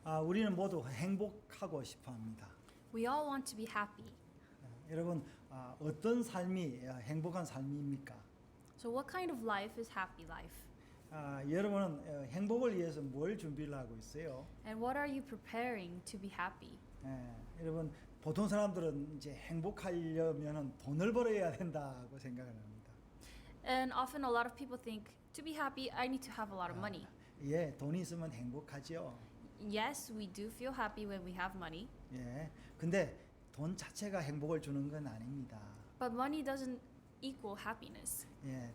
우리는 모두 행복하고 싶어 합니다. We all want to be happy. 여러분, 어떤 삶이 행복한 삶입니까? So what kind of life is happy life? 여러분은 행복을 위해서 뭘 준비를 하고 있어요? And what are you preparing to be happy? 여러분, 보통 사람들은 이제 행복하려면 돈을 벌어야 된다고 생각을 합니다. And often a lot of people think to be happy I need to have a lot of money. 예, 돈이 있으면 행복하죠. Yes, we do feel happy when we have money, 예, 근데 돈 자체가 행복을 주는 건 아닙니다. but money doesn't equal happiness. 예,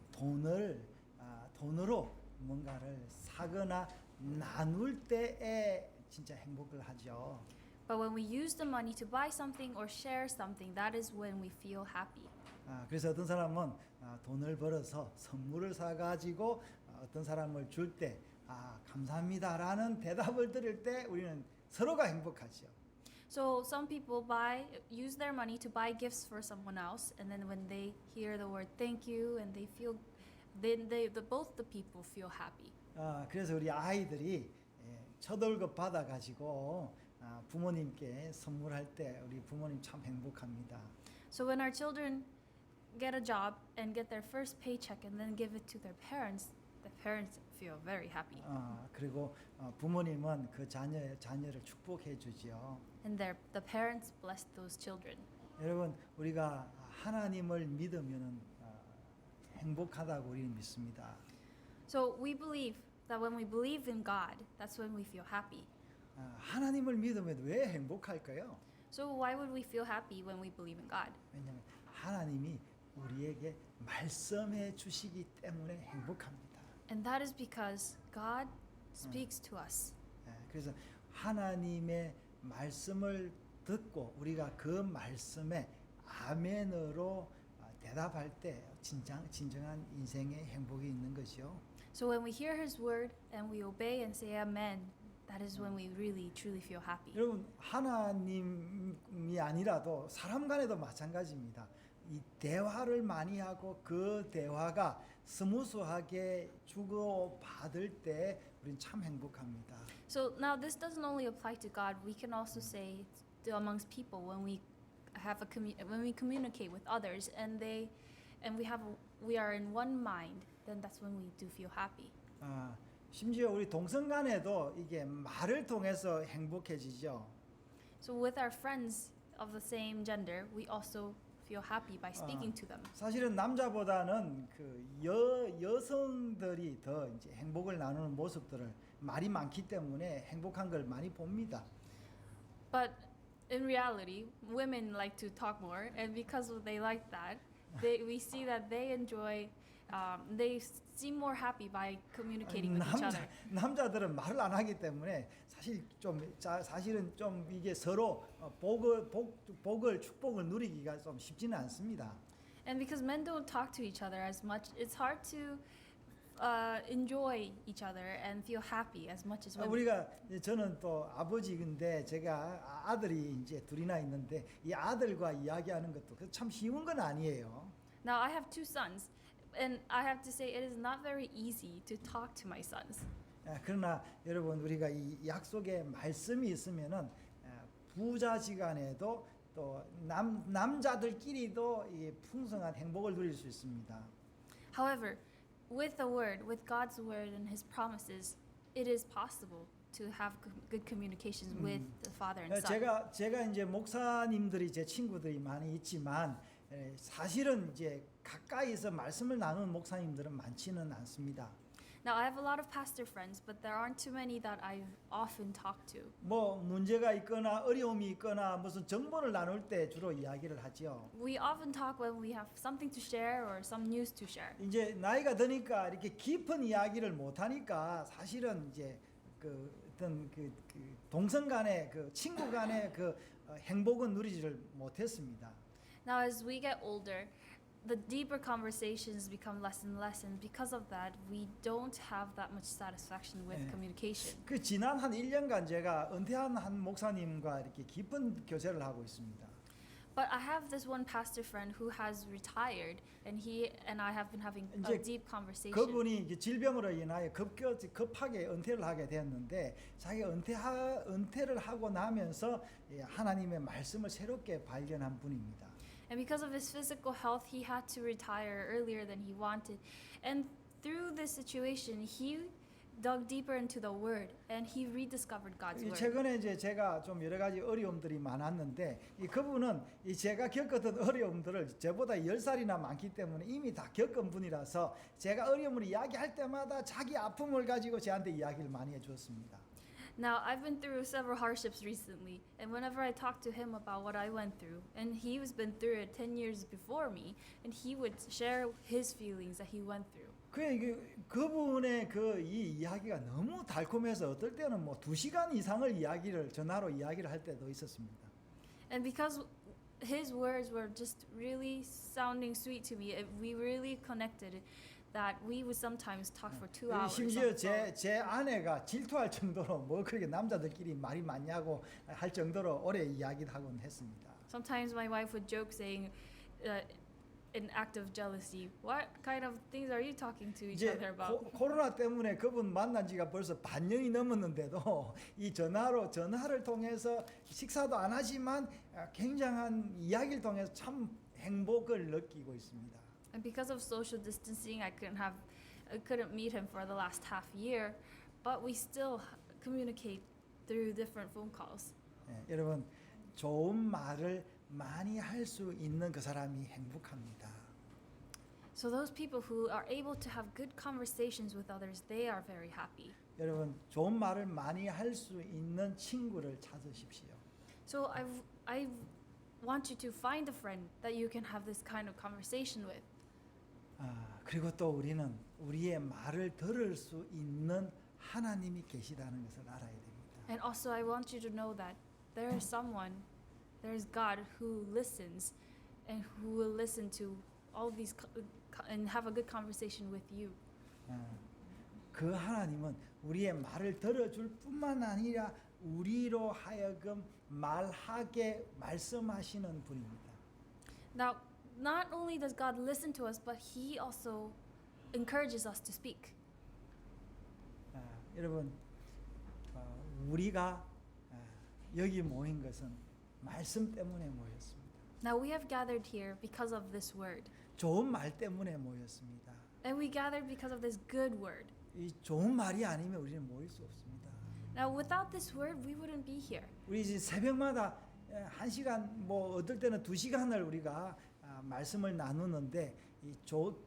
돈으로 뭔가를 사거나 나눌 때에 진짜 행복을 하죠. But when we use the money to buy something or share something, that is when we feel happy. 그래서 어떤 사람은 돈을 벌어서 선물을 사가지고 어떤 사람을 줄 때 감사합니다라는 대답을 들을 때 우리는 서로가 행복하죠. So some people use their money to buy gifts for someone else, and then when they hear the word thank you and they feel, both the people feel happy. 그래서 우리 아이들이 첫 월급 받아가지고 부모님께 선물할 때 우리 부모님 참 행복합니다. So when our children get a job and get their first paycheck and then give it to their parents, the parents feel very happy. 그리고 부모님은 그 자녀를 축복해 주지요. And the parents bless those children. 여러분, 우리가 하나님을 믿으면은 행복하다고 우리는 믿습니다. So we believe that when we believe in God, that's when we feel happy. 하나님을 믿으면 왜 행복할까요? So why would we feel happy when we believe in God? 왜냐하면 하나님이 우리에게 말씀해 주시기 때문에 행복합니다. And that is because God speaks to us. 그래서 하나님의 말씀을 듣고 우리가 그 말씀에 아멘으로 대답할 때 진정한 인생의 행복이 있는 것이요. So when we hear His word and we obey and say Amen, that is when we really truly feel happy. 여러분, 하나님이 아니라도 사람 간에도 마찬가지입니다. 이 대화를 많이 하고 그 대화가 스무스하게 주고받을 때 우린 참 행복합니다. So now this doesn't only apply to God. We can also say amongst people when we when we communicate with others and we are in one mind, then that's when we do feel happy. 심지어 우리 동성 간에도 이게 말을 통해서 행복해지죠. So with our friends of the same gender, we also feel happy by speaking to them. 사실은 남자보다는 그 여성들이 더 이제 행복을 나누는 모습들을 말이 많기 때문에 행복한 걸 많이 봅니다. But in reality, women like to talk more, and because they like that, we see that they enjoy. They seem more happy by communicating with each other. 남자들은 말을 안 하기 때문에 사실은 좀 이게 서로 축복을 누리기가 좀 쉽지는 않습니다. And because men don't talk to each other as much, it's hard to enjoy each other and feel happy as much as women. 저는 또 아버지인데 제가 아들이 이제 둘이나 있는데 이 아들과 이야기하는 것도 참 쉬운 건 아니에요. Now I have two sons. And I have to say, it is not very easy to talk to my sons. 그러나 여러분, 우리가 이 약속의 말씀이 있으면은 부자지간에도 또 남자들끼리도 이 풍성한 행복을 누릴 수 있습니다. However, with the word, with God's word and His promises, it is possible to have good communications with the father and son. 제가 이제 목사님들이 제 친구들이 많이 있지만 사실은 이제 가까이서 말씀을 나누는 목사님들은 많지는 않습니다. Now I have a lot of pastor friends, but there aren't too many that I often talk to. 뭐 문제가 있거나 어려움이 있거나 무슨 정보를 나눌 때 주로 이야기를 하죠. We often talk when we have something to share or some news to share. 이제 나이가 드니까 이렇게 깊은 이야기를 못 하니까 사실은 이제 어떤 동성 간의 친구 간의 행복은 누리지를 못했습니다. Now as we get older, the deeper conversations become less and less, and because of that, we don't have that much satisfaction with communication. 지난 한 1년간 제가 은퇴한 한 목사님과 이렇게 깊은 교제를 하고 있습니다. But I have this one pastor friend who has retired, and he and I have been having a 이제 deep conversation. 그분이 이제 질병으로 인하여 급하게 은퇴를 하게 되었는데 자기 은퇴를 하고 나면서 하나님의 말씀을 새롭게 발견한 분입니다. And because of his physical health, he had to retire earlier than he wanted. And through this situation, he dug deeper into the Word and he rediscovered God's Word. 최근에 이제 제가 좀 여러 가지 어려움들이 많았는데 그분은 제가 겪었던 어려움들을 저보다 10살이나 많기 때문에 이미 다 겪은 분이라서 제가 어려움을 이야기할 때마다 자기 아픔을 가지고 저한테 이야기를 많이 해주었습니다. Now, I've been through several hardships recently, and whenever I talk to him about what I went through, and he's been through it 10 years before me, and he would share his feelings that he went through. 그분의 이 이야기가 너무 달콤해서 어떨 때는 뭐 2시간 이상을 전화로 이야기를 할 때도 있었습니다. And because his words were just really sounding sweet to me, we really connected that we would sometimes talk for 2 hours. 심지어 on the phone. 제 아내가 질투할 정도로 뭐 그렇게 남자들끼리 말이 많냐고 할 정도로 오래 이야기를 하곤 했습니다. Sometimes my wife would joke saying, an act of jealousy, what kind of things are you talking to each 이제 other about? 코로나 때문에 그분 만난 지가 벌써 반년이 넘었는데도 이 전화를 통해서 식사도 안 하지만 굉장한 이야기를 통해서 참 행복을 느끼고 있습니다. And because of social distancing, I couldn't meet him for the last half year, but we still communicate through different phone calls. 여러분 좋은 말을 많이 할 수 있는 그 사람이 행복합니다. So those people who are able to have good conversations with others, they are very happy. 여러분 좋은 말을 많이 할 수 있는 친구를 찾으십시오. So I want you to find a friend that you can have this kind of conversation with. 그리고 또 우리는 우리의 말을 들을 수 있는 하나님이 계시다는 것을 알아야 됩니다. And also I want you to know that there is God who listens and who will listen to all these and have a good conversation with you. 그 하나님은 우리의 말을 들어줄 뿐만 아니라 우리로 하여금 말하게 말씀하시는 분입니다. Now, not only does God listen to us, but He also encourages us to speak. 여러분 우리가 여기 모인 것은 말씀 때문에 모였습니다. Now, we have gathered here because of this word. 좋은 말 때문에 모였습니다. And we gathered because of this good word. 이 좋은 말이 아니면 우리는 모일 수 없습니다. Now, without this word, we wouldn't be here. 우리 이제 새벽마다 1시간 뭐 어떨 때는 2시간을 우리가 말씀을 나누는데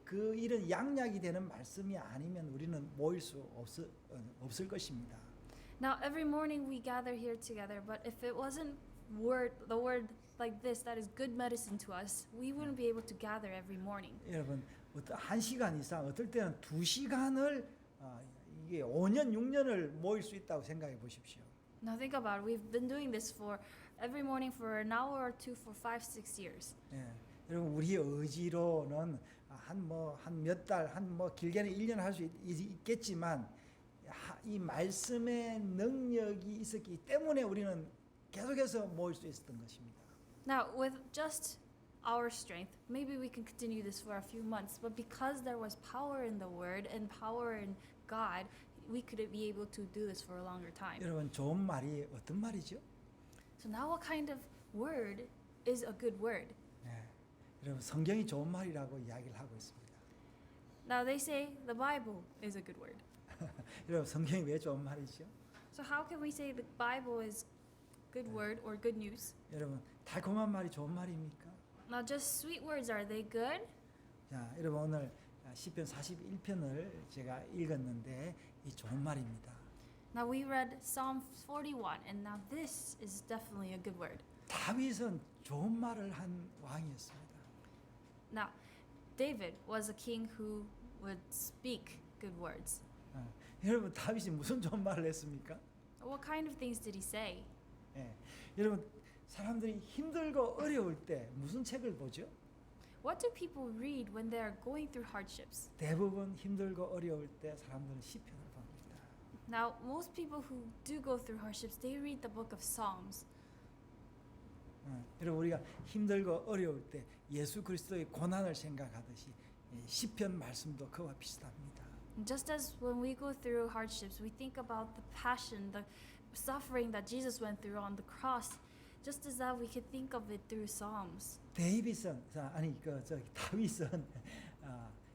그 이런 양약이 되는 말씀이 아니면 우리는 모일 수 없을 것입니다. Now, every morning we gather here together, but if it wasn't the word like this that is good medicine to us, we wouldn't be able to gather every morning. 여러분 1시간 이상 어떨 때는 2시간을 이게 5년 6년을 모일 수 있다고 생각해 보십시오. Now think about it. We've been doing this for every morning for an hour or two for 5-6 years. 여러분 우리의 의지로는 한 몇 달, 길게는 1년 할 수 있겠지만 이 말씀의 능력이 있었기 때문에 우리는 계속해서 모일 수 있었던 것입니다. Now, with just our strength, maybe we can continue this for a few months, but because there was power in the word and power in God, we could be able to do this for a longer time. 여러분 좋은 말이 어떤 말이죠? So now what kind of word is a good word? 여러분 성경이 좋은 말이라고 이야기를 하고 있습니다. Now they say the Bible is a good word. 여러분 성경이 왜 좋은 말이죠? So how can we say the Bible is good word or good news? 여러분 달콤한 말이 좋은 말입니까? Now just sweet words, are they good? 자, 여러분 오늘 시편 41편을 제가 읽었는데 이 좋은 말입니다. Now we read Psalm 41, and now this is definitely a good word. 다윗은 좋은 말을 한 왕이었습니다. Now, David was a king who would speak good words. 여러분 다윗이 무슨 좋은 말을 했습니까? What kind of things did he say? 여러분 사람들이 힘들고 어려울 때 무슨 책을 보죠? What do people read when they are going through hardships? 대부분 힘들고 어려울 때 사람들은 시편을 봅니다. Now, most people who do go through hardships, they read the book of Psalms. 여러분 우리가 힘들고 어려울 때 예수 그리스도의 고난을 생각하듯이 시편 말씀도 그와 비슷합니다. Just as when we go through hardships, we think about the passion, the suffering that Jesus went through on the cross. Just as that, we could think of it through Psalms. 다윗은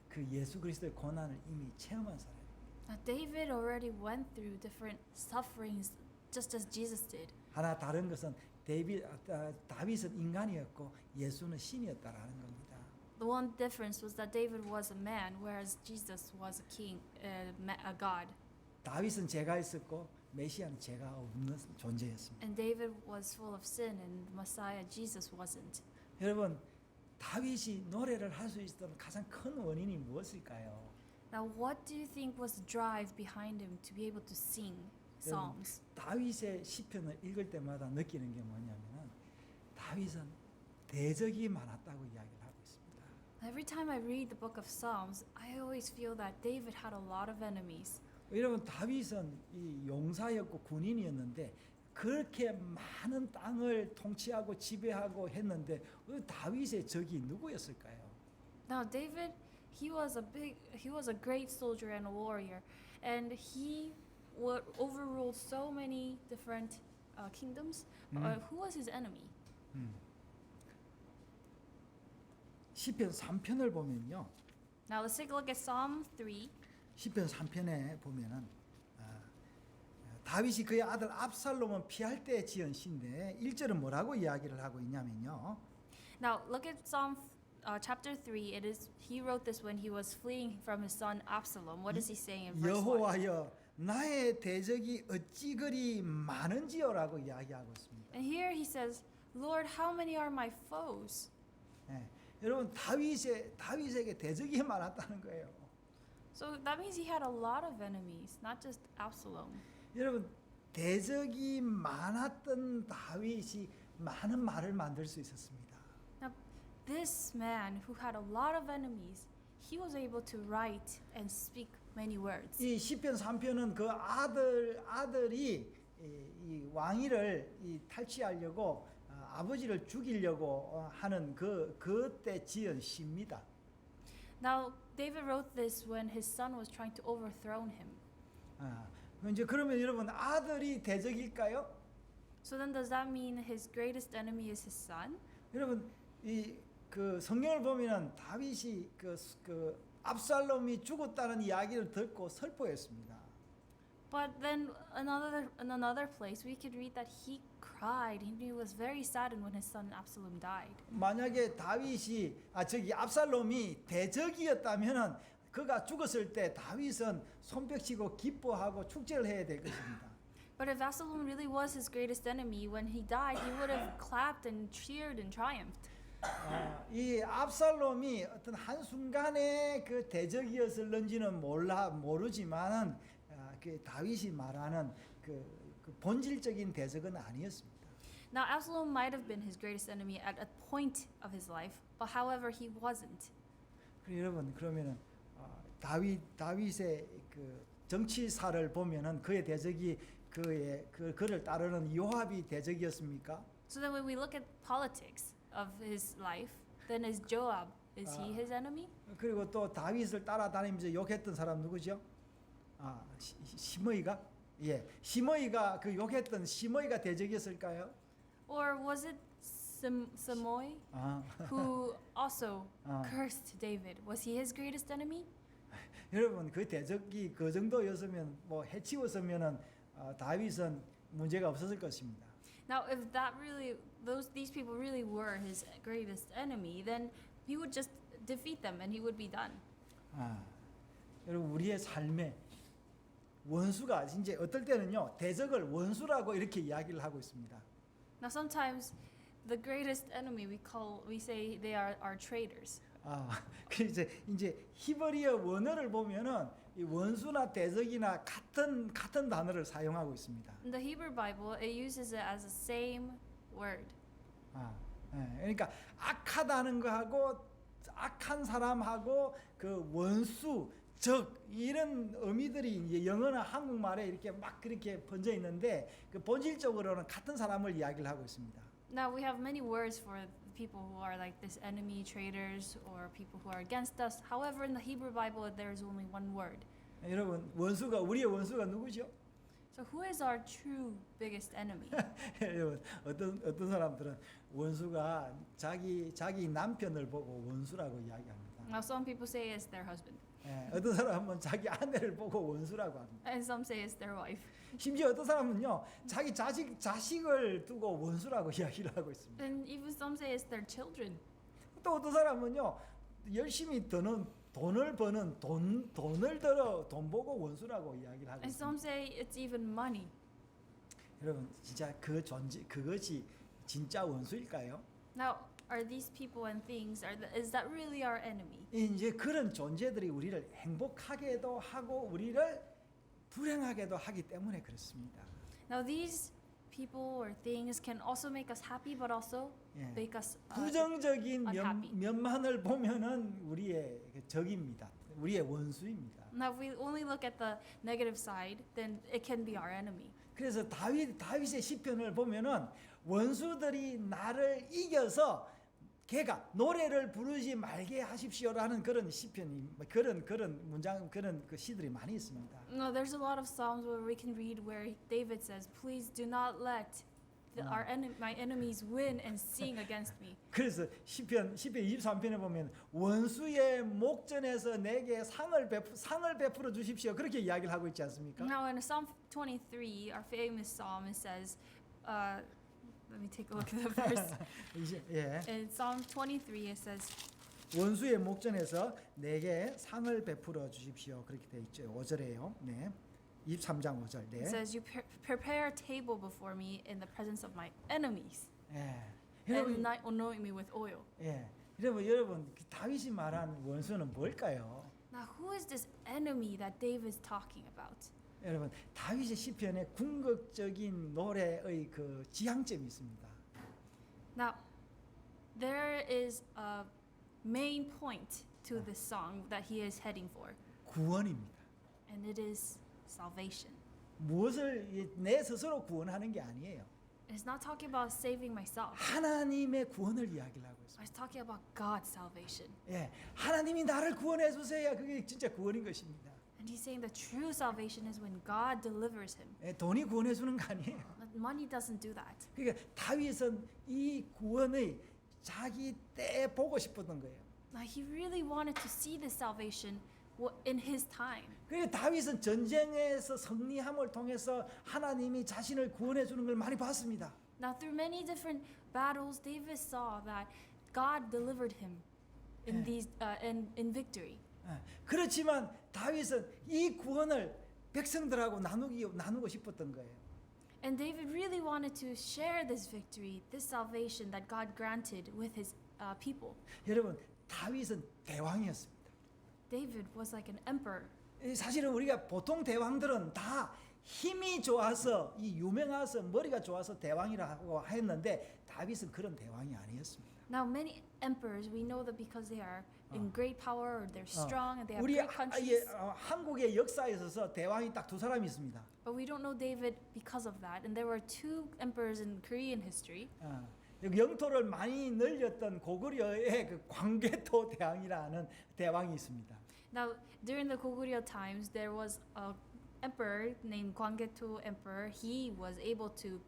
그 예수 그리스도의 고난을 이미 체험한 사람이에요. Now, David already went through different sufferings, just as Jesus did. 하나 다른 것은 다윗은 인간이었고 예수는 신이었다라는 겁니다. The one difference was that David was a man, whereas Jesus was a king, a god. 다윗은 죄가 있었고 메시아는 죄가 없는 존재였습니다. And David was full of sin, and Messiah Jesus wasn't. 여러분 다윗이 노래를 할 수 있었던 가장 큰 원인이 무엇일까요? Now, what do you think was the drive behind him to be able to sing psalms? 다윗의 시편을 읽을 때마다 느끼는 게 뭐냐면은 다윗은 대적이 많았다고 이야기를 하고 있습니다. Every time I read the book of Psalms, I always feel that David had a lot of enemies. 여러분 다윗은 이 용사였고 군인이었는데 그렇게 많은 땅을 통치하고 지배하고 했는데 다윗의 적이 누구였을까요? Now, David, he was a great soldier and a warrior, and he overruled so many different kingdoms. Who was his enemy? 시편 3편을 보면요. Now, let's take a look at Psalm 3. 시편 3편에 보면은 다윗이 그의 아들 압살롬을 피할 때 지은 시인데 1절은 뭐라고 이야기를 하고 있냐면요. Now, look at Psalm chapter 3. He wrote this when he was fleeing from his son Absalom. What is he saying in verse 1? 여호와여 나의 대적이 어찌 그리 많은지요라고 이야기하고 있습니다. And here he says, Lord, how many are my foes? 예, 여러분 다윗에게 대적이 많았다는 거예요. So that means he had a lot of enemies, not just Absalom. 여러분 대적이 많았던 다윗이 많은 말을 만들 수 있었습니다. Now, this man who had a lot of enemies, he was able to write and speak many words. 이 시편 3편은 그 아들이 이 왕위를 탈취하려고 아버지를 죽이려고 하는 그때 지은 시입니다. Now, David wrote this when his son was trying to overthrow him. 이제 그러면 여러분 아들이 대적일까요? So then does that mean his greatest enemy is his son? 여러분 이 그 성경을 보면은 다윗이 그 압살롬이 죽었다는 이야기를 듣고 슬퍼했습니다. But then in another place we could read that he cried. He was very saddened when his son Absalom died. 만약에 압살롬이 대적이었다면은 그가 죽었을 때 다윗은 손뼉치고 기뻐하고 축제를 해야 될 것입니다. But if Absalom really was his greatest enemy, when he died, he would have clapped and cheered and triumphed. 이 압살롬이 어떤 한 순간의 그 대적이었을는지는 모르지만은 그 다윗이 말하는 그 본질적인 대적은 아니었습니다. Now Absalom might have been his greatest enemy at a point of his life, but however he wasn't. 여러분 그러면은 다윗의 그 정치사를 보면은 그의 대적이 그를 따르는 요압이 대적이었습니까? So then when we look at politics of his life, then is Joab, is he his enemy? 그리고 또 다윗을 따라다니면서 욕했던 사람 누구죠? 시므이가? 예, 시므이가 그 욕했던 시므이가 대적이었을까요? Or was it Samoy who also cursed David? Was he his greatest enemy? 여러분 그 대적이 그 정도였으면 뭐 해치웠으면은 다윗은 문제가 없었을 것입니다. Now, if these people really were his greatest enemy, then he would just defeat them and he would be done. 여러분 우리의 삶에 원수가 이제 어떨 때는요 대적을 원수라고 이렇게 이야기를 하고 있습니다. Now, sometimes the greatest enemy we say they are our traitors. 그래서 이제 히브리어 원어를 보면은 이 원수나 대적이나 같은 단어를 사용하고 있습니다. In the Hebrew Bible, it uses it as the same word. 그러니까 악하다는 거하고 악한 사람하고 그 원수, 적 이런 의미들이 이제 영어나 한국말에 이렇게 막 그렇게 번져 있는데 그 본질적으로는 같은 사람을 이야기를 하고 있습니다. Now we have many words for people who are like this enemy, traitors, or people who are against us. However, in the Hebrew Bible, there is only one word. 여러분 원수가 우리의 원수가 누구죠? So who is our true biggest enemy? 여러분 어떤 사람들은 원수가 자기 남편을 보고 원수라고 이야기합니다. Now some people say it's their husband, 예, 어떤 사람은 자기 아내를 보고 원수라고 합니다. and some say it's their wife. 심지어 어떤 사람은요 자기 자식을 두고 원수라고 이야기를 하고 있습니다. And even some say it's their children. 또 어떤 사람은요 열심히 드는 돈을 버는 돈을 들어 돈 보고 원수라고 이야기를 하고 And some 있습니다. say it's even money. 여러분 진짜 그것이 진짜 원수일까요? Now, are these people and things, is that really our enemy? 이제 그런 존재들이 우리를 행복하게도 하고 우리를 불행하게도 하기 때문에 그렇습니다. Now, these people or things can also make us happy, but also 예. make us 부정적인 unhappy. 면만을 보면은 우리의 적입니다. 우리의 원수입니다. Now, if we only look at the negative side, then it can be our enemy. 그래서 다윗의 시편을 보면은 원수들이 나를 이겨서 걔가 노래를 부르지 말게 하십시오라는 그런 시편이 그런 문장 그런 그 시들이 많이 있습니다. No, there's a lot of psalms where we can read where David says, "Please do not let my enemies win and sing against me." 그래서 시편 23편에 보면 원수의 목전에서 내게 상을 베풀어 주십시오. 그렇게 이야기를 하고 있지 않습니까? Now, in Psalm 23, our famous psalm, it says, let me take a look at the verse. 예. In Psalm 23, it says, 원수의 목전에서 내게 상을 베풀어 주십시오. 그렇게 돼 있죠. 5절에요. 네. 23장 5절. it 네. says, "You prepare a table before me in the presence of my enemies, 예. and 여러분, anoint me with oil." 예. 여러분 다윗이 말한 원수는 뭘까요? Now, who is this enemy that David is talking about? 여러분 다윗의 시편에 궁극적인 노래의 그 지향점이 있습니다. Now, there is a main point to this song that he is heading for, 구원입니다. and it is salvation. 무엇을 내 스스로 구원하는 게 아니에요. It's not talking about saving myself. 하나님의 구원을 이야기를 하고 있습니다. It's talking about God's salvation. 예, 하나님이 나를 구원해 주세요. 그게 진짜 구원인 것입니다. And he's saying the true salvation is when God delivers him. 예, 돈이 구원해 주는 거 아니에요. But money doesn't do that. 그러니까 다윗은 이 구원의 자기 때 보고 싶었던 거예요. Now, he really wanted to see this salvation in his time. 그러니까 다윗은 전쟁에서 승리함을 통해서 하나님이 자신을 구원해 주는 걸 많이 봤습니다. Now, through many different battles, David saw that God delivered him in in victory. 예, 그렇지만 다윗은 이 구원을 백성들하고 나누고 싶었던 거예요. And David really wanted to share this victory, this salvation that God granted with his people. 여러분 다윗은 대왕이었습니다. David was like an emperor. 사실은 우리가 보통 대왕들은 다 힘이 좋아서 유명해서 머리가 좋아서 대왕이라고 했는데 다윗은 그런 대왕이 아니었습니다. Now, many emperors, we know that because they are in great power or they're strong and they have 우리 great countries. 한국의 역사에 있어서 대왕이 딱 두 사람이 있습니다. But we don't know David because of that. And there were two emperors in Korean history. 영토를 많이 늘렸던 고구려의 그 광개토 대왕이라는 대왕이 있습니다. Now, during the Goguryeo times, there was a emperor named Gwanggaeto Emperor. He was able to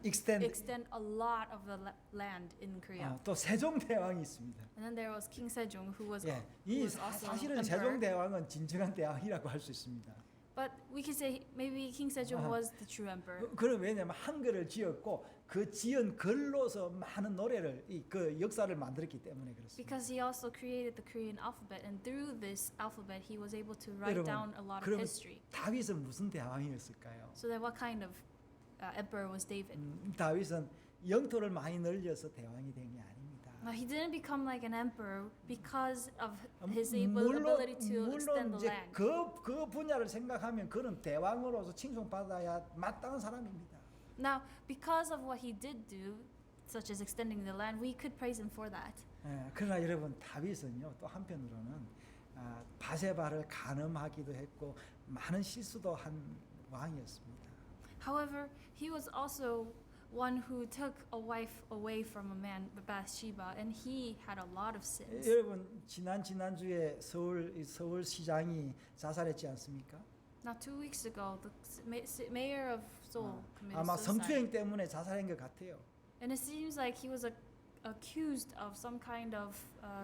extend a lot of the land in Korea. 또 세종 대왕이 있습니다. And then there was King Sejong, who was, 예, who 이 was also 사실은 emperor. 세종 대왕은 진정한 대왕이라고 할 수 있습니다. But we could say maybe King Sejong was the true emperor. 그는 왜냐하면 한글을 지었고 그 지은 글로서 많은 노래를 그 역사를 만들었기 때문에 그렇습니다. Because he also created the Korean alphabet, and through this alphabet, he was able to write 여러분, down a lot of 그러면 history. 다윗은 무슨 대왕이었을까요? So then, what kind of emperor was David? 다윗은 영토를 많이 늘려서 대왕이 된 게 아닙니다. Now, he didn't become like an emperor because of his ability to extend 물론 the 이제 land. 그 분야를 생각하면 그는 대왕으로서 칭송받아야 마땅한 사람입니다. Now, because of what he did do, such as extending the land, we could praise him for that. 그러나 여러분 다윗은요 또 한편으로는 바세바를 간음하기도 했고 많은 실수도 한 왕이었습니다. However, he was also one who took a wife away from a man, Bathsheba, and he had a lot of sins. 여러분 지난주에 서울시장이 자살했지 않습니까? Now, 2 weeks ago, the mayor of Seoul committed 아마 suicide. 성추행 때문에 자살한 것 같아요. And it seems like he was accused of some kind of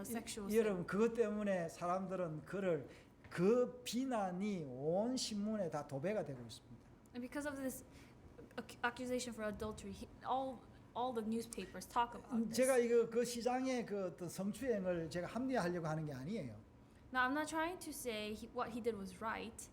sexual sin. 여러분 그것 때문에 사람들은 그를 그 비난이 온 신문에 다 도배가 되고 있습니다. And because of this accusation for adultery, all the newspapers talk about this. 제가 그 시장의 그 어떤 성추행을 제가 합리화하려고 하는 게 아니에요. Now, I'm not trying to say what he did was right.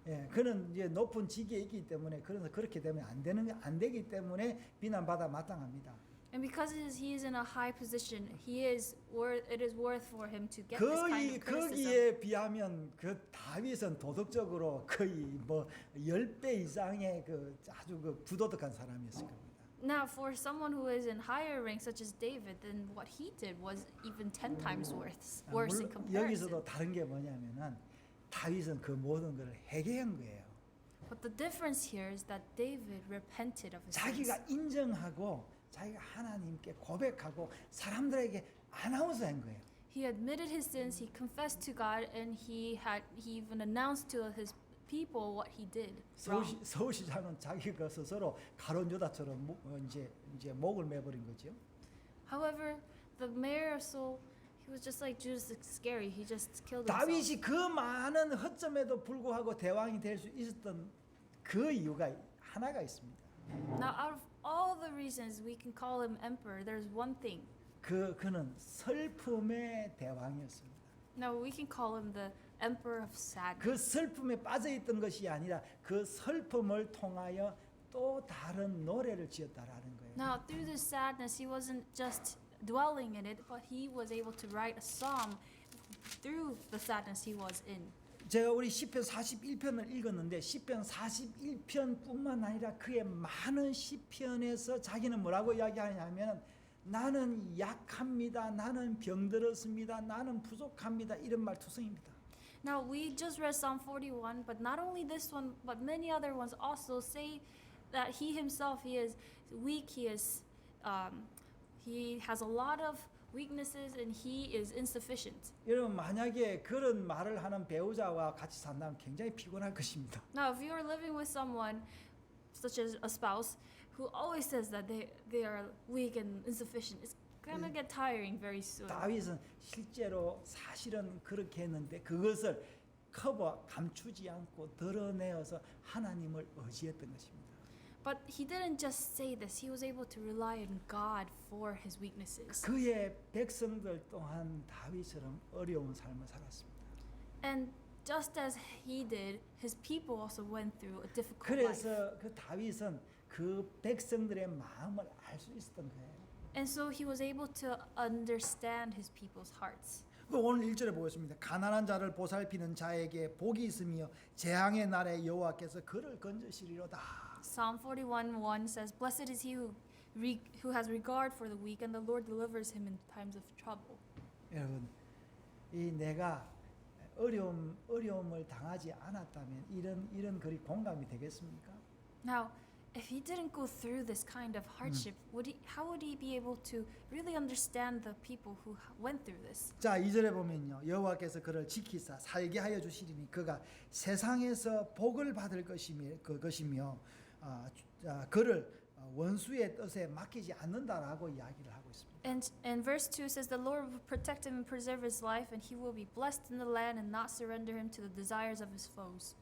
예, 그는 이제 높은 직위에 있기 때문에 그래서 그렇게 되면 안 되기 때문에 비난받아 마땅합니다. And because he is in a high position, it is worth for him to get this kind of criticism. 거기에 비하면 그 다윗은 도덕적으로 거의 뭐 10배 이상의 그 아주 그 부도덕한 사람이었을 겁니다. Now, for someone who is in higher rank, such as David, then what he did was even 10 times worse in 물론 comparison. 여기서도 다른 게 뭐냐면은 다윗은 그 모든 걸 회개한 거예요. But the difference here is that David repented of his sins. 자기가 인정하고 자기가 하나님께 고백하고 사람들에게 아나운서한 거예요. He admitted his sins, he confessed to God, and he even announced to his people what he did wrong. 서울시장은 자기가 스스로 가론 유다처럼 이제 목을 매버린 거죠. However, the mayor of Seoul, he was just like Judas Iscariot. He just killed himself. 다윗이 그 많은 허점에도 불구하고 대왕이 될 수 있었던 그 이유가 하나가 있습니다. Now, out of all the reasons we can call him emperor, there's one thing. 그는 슬픔의 대왕이었습니다. Now, we can call him the emperor of sadness. 그 슬픔에 빠져 있던 것이 아니라 그 슬픔을 통하여 또 다른 노래를 지었다라는 거예요. Now, through this sadness, he wasn't just dwelling in it, but he was able to write a psalm through the sadness he was in. 제가 우리 시편 41편을 읽었는데 시편 41편뿐만 아니라 그의 많은 시편에서 자기는 뭐라고 이야기하냐면 나는 약합니다. 나는 병들었습니다. 나는 부족합니다. 이런 말투성입니다. Now, we just read Psalm 41, but not only this one, but many other ones also say that he himself, he is weak, he has a lot of weaknesses, and he is insufficient. 여러분 만약에 그런 말을 하는 배우자와 같이 산다면 굉장히 피곤할 것입니다. Now, if you are living with someone, such as a spouse, who always says that they are weak and insufficient, it's gonna get tiring very soon. 다윗은 실제로 사실은 그렇게 했는데 그것을 감추지 않고 드러내어서 하나님을 의지했던 것입니다. But he didn't just say this. He was able to rely on God for his weaknesses. 그의 백성들 또한 다윗처럼 어려운 삶을 살았습니다. And just as he did, his people also went through a difficult life. 그래서 그 다윗은 그 백성들의 마음을 알 수 있었던 거예요. And so he was able to understand his people's hearts. 오늘 1절에 보겠습니다. 가난한 자를 보살피는 자에게 복이 있으며 재앙의 날에 여호와께서 그를 건져시리로다. Psalm 41:1 says, "Blessed is he who has regard for the weak, and the Lord delivers him in times of trouble." 여러분, 이 내가 어려움을 당하지 않았다면 이런 글이 공감이 되겠습니까? Now, if he didn't go through this kind of hardship, how would he be able to really understand the people who went through this? 자, 2절에 보면요. 여호와께서 그를 지키사 살게 하여 주시리니 그가 세상에서 복을 받을 것이며 그를 원수의 뜻에 맡기지 않는다라고 이야기를 하고 있습니다. And verse 2 says, "The Lord will protect him and preserve his life, and he will be blessed in the land and not surrender him to the desires of his foes."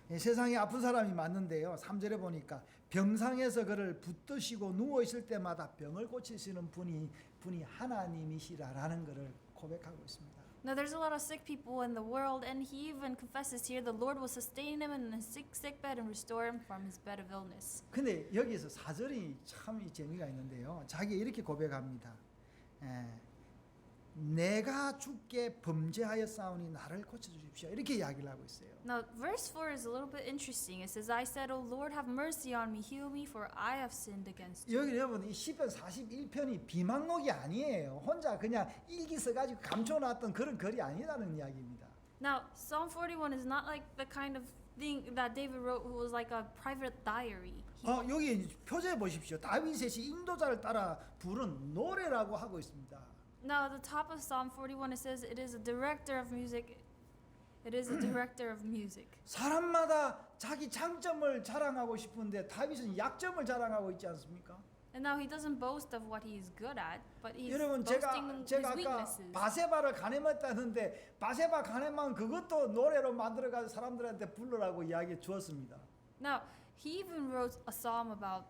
세상에 아픈 사람이 많은데요. 3절에 보니까 병상에서 그를 붙드시고 누워 있을 때마다 병을 고치시는 분이 하나님이시라라는 것을 고백하고 있습니다. Now, there's a lot of sick people in the world, and he even confesses here the Lord will sustain him in his sick bed and restore him from his bed of illness. 근데 여기서 4절이 참 재미가 있는데요. 자기 이렇게 고백합니다. 내가 주께 범죄하였사오니 나를 고쳐 주십시오. 이렇게 이야기를 하고 있어요. Now, verse 4 is a little bit interesting. It says, "I said, O Lord, have mercy on me, heal me, for I have sinned against you." 여기 여러분 이 시편 41편이 비망록이 아니에요. 혼자 그냥 일기 써가지고 감춰놨던 그런 글이 아니라는 이야기입니다. Now, Psalm 41 is not like the kind of thing that David wrote who was like a private diary. 여기 표제에 보십시오. 다윗의 인도자를 따라 부른 노래라고 하고 있습니다. Now, at the top of Psalm 41, it says it is a director of music. It is a director of music. 사람마다 자기 장점을 자랑하고 싶은데 다윗은 약점을 자랑하고 있지 않습니까? And now he doesn't boast of what he is good at, but he's 여러분 boasting his 제가 아까 weaknesses. 바세바를 가늠했다는데 바세바 가늠한 그것도 노래로 만들어가지고 사람들한테 부르라고 이야기해 주었습니다. Now, he even wrote a psalm about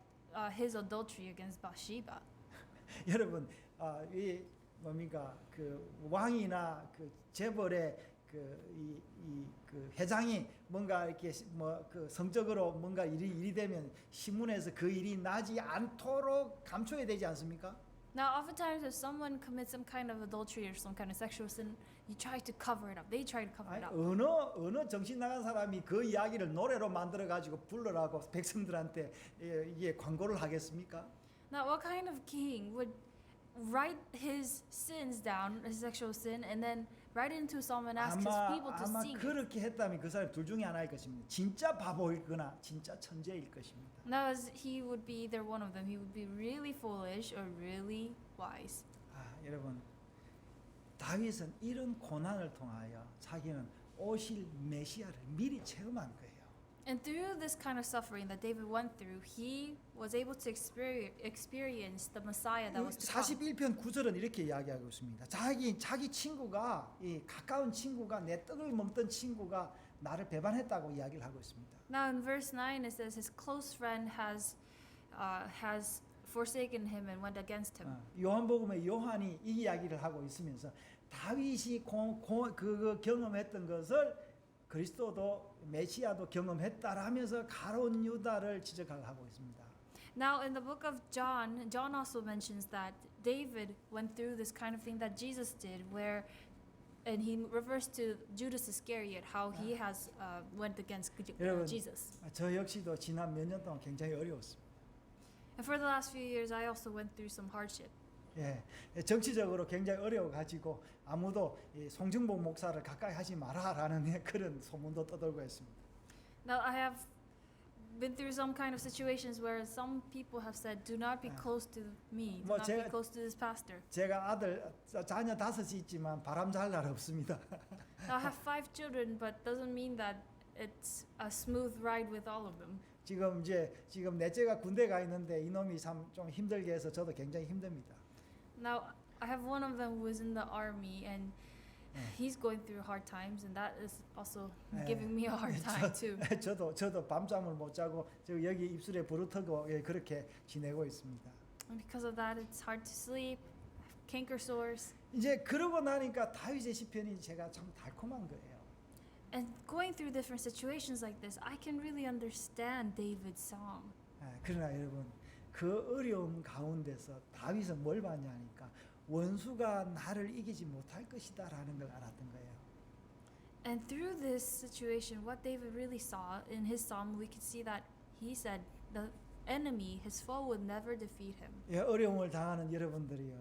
his adultery against Bathsheba. 여러분 이 뭡니까 그 왕이나 그 재벌의 그 회장이 뭔가 이렇게 뭐 그 성적으로 뭔가 일이 되면 신문에서 그 일이 나지 않도록 감춰야 되지 않습니까? Now, oftentimes, if someone commits some kind of adultery or some kind of sexual sin, you try to cover it up. They try to cover it up. 어느 정신 나간 사람이 그 이야기를 노래로 만들어 가지고 부르라고 백성들한테 이게 광고를 하겠습니까? Now, what kind of king would write his sins down, his sexual sin, and then write it into a psalm and ask his people to 아마 sing it? 그렇게 했다면 그 사람 둘 중에 하나일 것입니다. 진짜 바보이거나 진짜 천재일 것입니다. Now, as he would be either one of them. He would be really foolish or really wise. 여러분 다윗은 이런 고난을 통하여 자기는 오실 메시아를 미리 체험한 거예요. And through this kind of suffering that David went through, he was able to experience the Messiah that was to come. 41편 9절은 이렇게 이야기하고 있습니다. 자기 친구가 이 가까운 친구가 내 떡을 먹던 친구가 나를 배반했다고 이야기를 하고 있습니다. Now in verse 9 it says his close friend has forsaken him and went against him. 요한복음에 요한이 이 이야기를 하고 있으면서 다윗이 그 경험했던 것을 그리스도도 메시아도 경험했다라 하면서 가룟 유다를 지적하고 있습니다. Now in the book of John, John also mentions that David went through this kind of thing that Jesus did, and he refers to Judas Iscariot, how he has went against 여러분, Jesus. 저 역시도 지난 몇 년 동안 굉장히 어려웠습니다. And for the last few years, I also went through some hardship. 정치적으로 굉장히 어려워가지고 아무도 이 송중복 목사를 가까이 하지 마라라는 그런 소문도 떠돌고 있습니다. Now I have been through some kind of situations where some people have said, "Do not be close to me. Do 뭐 not be close to this pastor." 제가 자녀 5이 있지만 바람 잘 날 없습니다. Now I have 5 children, but doesn't mean that it's a smooth ride with all of them. 지금 넷째가 군대 가 있는데 이놈이 참 좀 힘들게 해서 저도 굉장히 힘듭니다. Now I have one of them who is in the army, and he's going through hard times, and that is also giving me a hard time too. 저도 밤잠을 못 자고 여기 입술에 부르트고 그렇게 지내고 있습니다. And because of that, it's hard to sleep. I have canker sores. 이제 그러고 나니까 다윗의 시편이 제가 참 달콤한 거예요. And going through different situations like this, I can really understand David's song. 그러나 여러분 그 어려움 가운데서 다윗은 뭘 봤냐니까 원수가 나를 이기지 못할 것이다라는 걸 알았던 거예요. And through this situation, what David really saw in his psalm, we could see that he said the enemy, his foe, would never defeat him. 어려움을 당하는 여러분들이요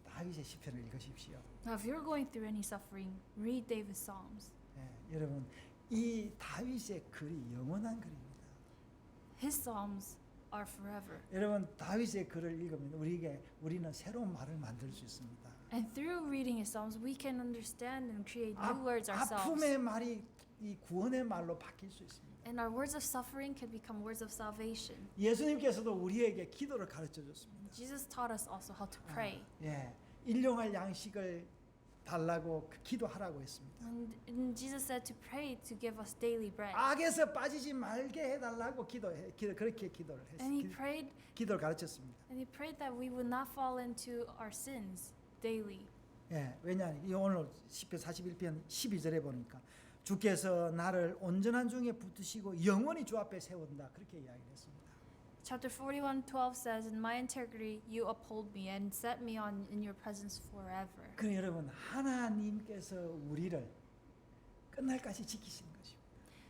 다윗의 시편을 읽으십시오. Now, if you're going through any suffering, read David's psalms. 여러분 이 다윗의 글이 영원한 글입니다. His psalms are forever. 여러분 다윗의 글을 읽으면 우리는 새로운 말을 만들 수 있습니다. And through reading his psalms, we can understand and create new words ourselves. 아픔의 말이 이 구원의 말로 바뀔 수 있습니다. And our words of suffering can become words of salvation. 예수님께서도 우리에게 기도를 가르쳐 줬습니다. Jesus taught us also how to pray. 일용할 양식을 달라고 기도하라고 했습니다. And Jesus said to pray to give us daily bread. 악에서 빠지지 말게 해달라고 그렇게 기도를 And he 했습니다. prayed, 기도를 가르쳤습니다. and he prayed that we would not fall into our sins daily. 왜냐하면 오늘 시편 41편 12절에 보니까 주께서 나를 온전한 중에 붙드시고 영원히 주 앞에 세운다 그렇게 이야기를 했습니다. Chapter 41:12 says, "In my integrity you uphold me and set me on in your presence forever." 그럼 여러분 하나님께서 우리를 끝날까지 지키시는 것입니다.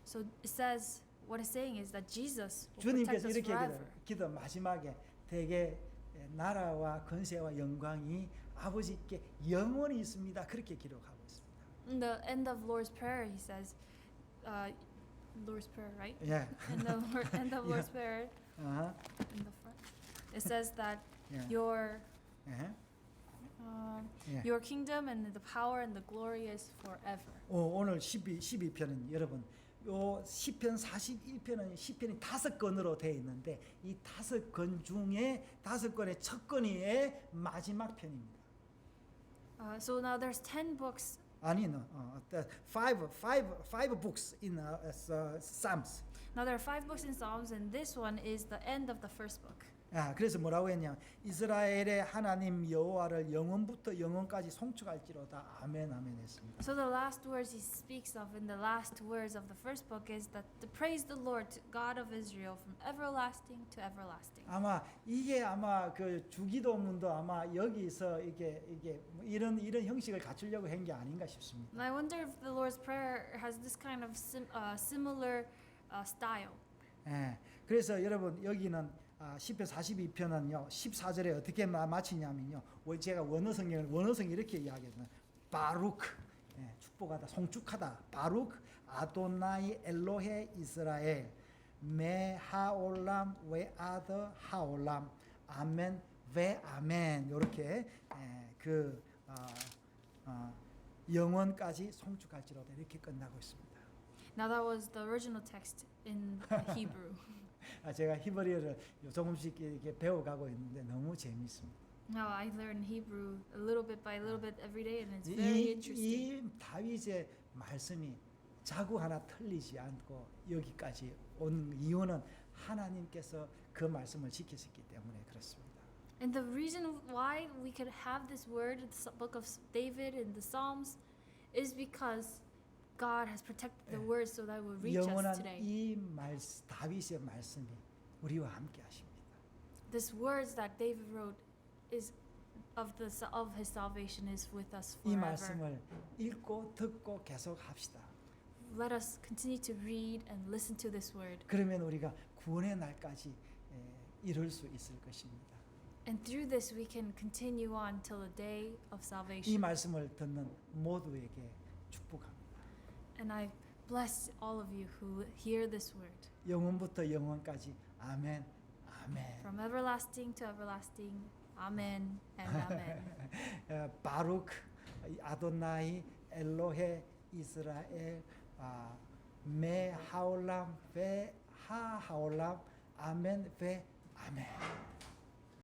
So it says, what it's saying is that Jesus will 주님께서 protect us 이렇게 forever. 기도 마지막에 대개 나라와 권세와 영광이 아버지께 영원히 있습니다. 그렇게 기록하고 있습니다. In the end of Lord's Prayer, he says, Lord's Prayer, right? 예. In the end of Lord's Prayer, Uh-huh. in the front. It says that Yeah. your Uh-huh. 예. your kingdom and the power and the glory is forever. 오늘 12편은 여러분 요 시편 41편은 시편이 5권으로 되어 있는데 이 5권 중에 5권의 첫 권의 마지막 편입니다. So now there's 10 books. 아니, five books in Psalms. Now there are 5 books in Psalms, and this one is the end of the first book. 그래서 뭐라고 했냐? 이스라엘의 하나님 여호와를 영원부터 영원까지 송축할지로다. 아멘, 아멘 했습니다. So the last words he speaks of in the last words of the first book is that to praise the Lord, God of Israel, from everlasting to everlasting. 아마 이게 아마 그 주기도문도 아마 여기서 이게 뭐 이런 형식을 갖추려고 한 게 아닌가 싶습니다. And I wonder if the Lord's Prayer has this kind of similar style. 그래서 여러분 여기는 시편 42편은요 14절에 어떻게 마치냐면요 제가 원어성이 이렇게 이야기해요. 바룩, 축복하다, 송축하다. 바룩 아도나이 엘로헤 이스라엘 메 하올람 웨 아더 하올람 아멘 웨 아멘 이렇게 영원까지 송축할지로다 이렇게 끝나고 있습니다. Now that was the original text in Hebrew. 제가 히브리어를 조금씩 이렇게 배워가고 있는데 너무 재미있습니다. Now I learn Hebrew a little bit by little bit every day, and it's very interesting. 이 다윗의 말씀이 자구 하나 틀리지 않고 여기까지 온 이유는 하나님께서 그 말씀을 지키셨기 때문에 그렇습니다. And the reason why we could have this word in the book of David in the Psalms is because God has protected the word so that it will reach us 영원한 today. 이 다윗의 말씀이 우리와 함께 하십니다. This words that David wrote is of his salvation is with us 이 forever. 말씀을 읽고 듣고 계속 합시다. Let us continue to read and listen to this word. 그러면 우리가 구원의 날까지 이룰 수 있을 것입니다. And through this we can continue on till the day of 이 salvation. 말씀을 듣는 모두에게 축복합니다. And I bless all of you who hear this word. 영원부터 영원까지 아멘, 아멘. From everlasting to everlasting. Amen and amen. 바룩 아도나이 엘로헤 이스라엘 메 하올람 베 하하올람 아멘 베 아멘.